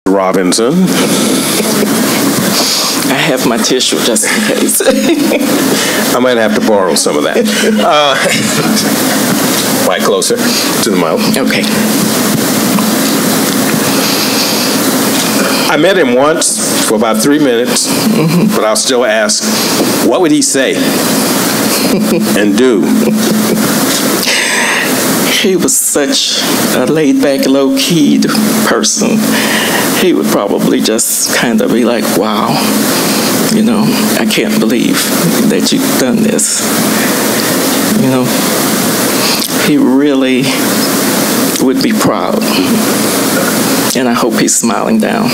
Robinson. I have my tissue just in case. I might have to borrow some of that. Mic closer to the mouth. Okay. I met him once for about 3 minutes, but I'll still ask, what would he say and do? He was such a laid-back, low-keyed person. He would probably just kind of be like, wow, you know, I can't believe that you've done this. You know, he really would be proud. And I hope he's smiling down.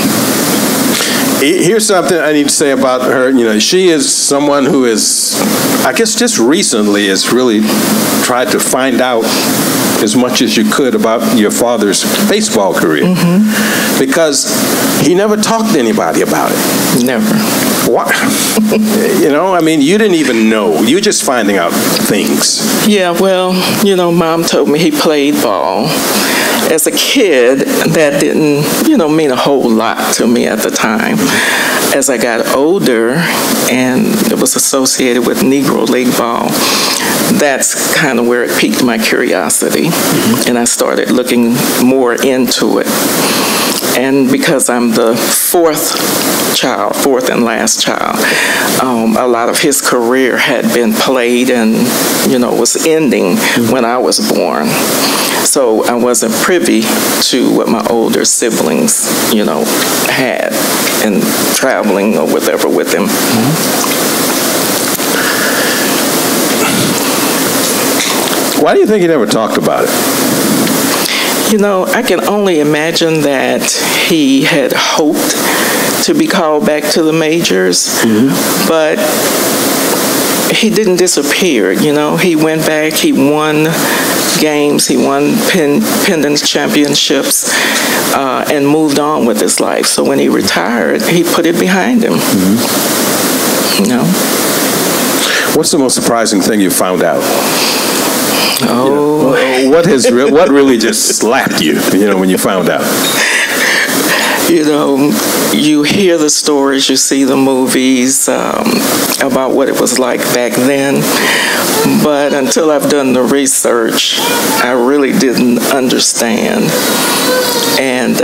Here's something I need to say about her. You know, she is someone who is, I guess just recently has really tried to find out as much as you could about your father's baseball career. Because he never talked to anybody about it. Never. What? You know, I mean, you didn't even know. You're just finding out things. Yeah, well, you know, Mom told me he played ball. As a kid, that didn't, you know, mean a whole lot to me at the time. As I got older, and it was associated with Negro League ball, that's kind of where it piqued my curiosity. And I started looking more into it. And because I'm the fourth and last child, a lot of his career had been played and, you know, was ending when I was born. So I wasn't privy to what my older siblings, you know, had and traveling or whatever with them. Why do you think he never talked about it? You know, I can only imagine that he had hoped to be called back to the majors, but he didn't disappear, you know. He went back, he won games, he won pendants, championships, and moved on with his life. So when he retired, he put it behind him. You know. What's the most surprising thing you found out? Oh. You know, what really just slapped you, you know, when you found out? You know, you hear the stories, you see the movies about what it was like back then, but until I've done the research, I really didn't understand. And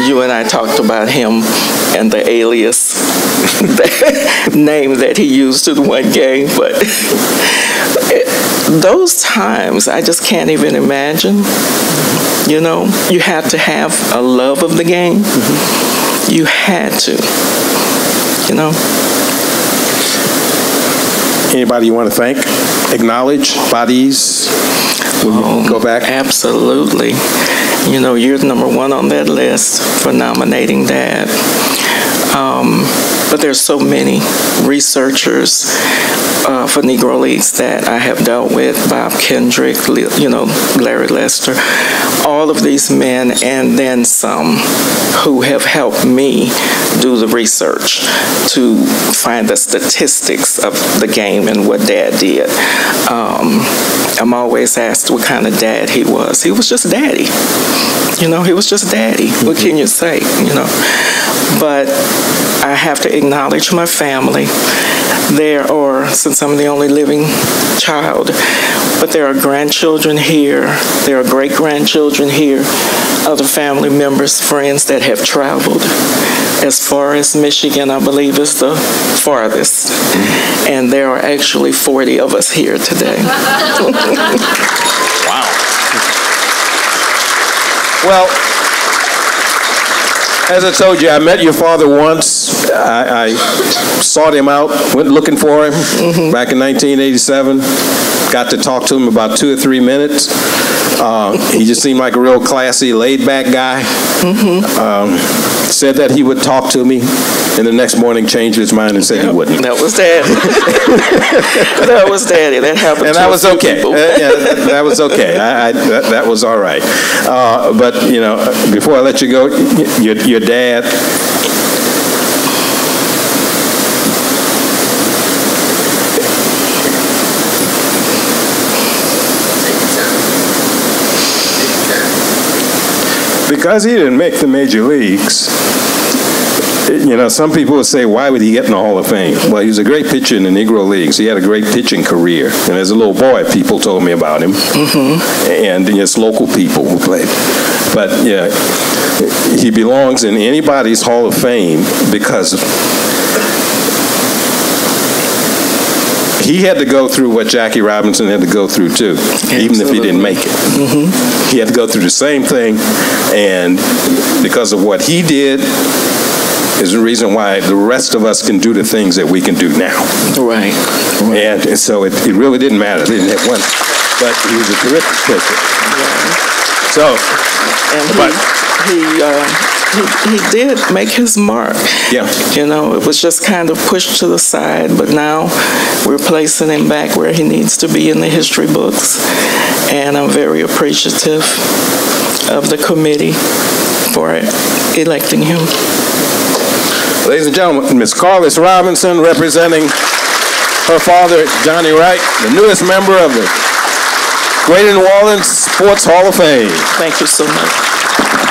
you and I talked about him and the alias name that he used in one game, but those times I just can't even imagine. You know, you had to have a love of the game. You had to, you know. Anybody you want to thank, acknowledge, bodies, when you go back? Absolutely. You know, you're number one on that list for nominating that. But there's so many researchers for Negro Leagues that I have dealt with, Bob Kendrick, you know, Larry Lester, all of these men, and then some who have helped me do the research to find the statistics of the game and what Dad did. I'm always asked what kind of dad he was. He was just Daddy. You know, he was just Daddy. What can you say, you know? But I have to acknowledge my family. There are, since I'm the only living child, but there are grandchildren here, there are great-grandchildren here, other family members, friends that have traveled as far as Michigan, I believe, is the farthest. And there are actually 40 of us here today. Wow. Well, as I told you, I met your father once. I sought him out, went looking for him back in 1987. Got to talk to him about 2 or 3 minutes. He just seemed like a real classy, laid-back guy. Said that he would talk to me, and the next morning changed his mind and said he wouldn't. That was Daddy. That was Daddy. That happened. And that was okay. Yeah, that was okay. That was all right. But you know, before I let you go, your dad. because he didn't make the major leagues, you know, some people would say, why would he get in the Hall of Fame? Well, he was a great pitcher in the Negro Leagues. He had a great pitching career. And as a little boy, people told me about him. And just local people who played. But, yeah, he belongs in anybody's Hall of Fame because he had to go through what Jackie Robinson had to go through, too, even if he didn't make it. He had to go through the same thing. And because of what he did, is the reason why the rest of us can do the things that we can do now. Right. And so it really didn't matter. They didn't have one. But he was a terrific pitcher. So, and he did make his mark. Yeah. You know, it was just kind of pushed to the side, but now we're placing him back where he needs to be in the history books. And I'm very appreciative of the committee for electing him. Ladies and gentlemen, Ms. Carlos Robinson, representing her father, Johnny Wright, the newest member of the Greater New Orleans Sports Hall of Fame. Thank you so much.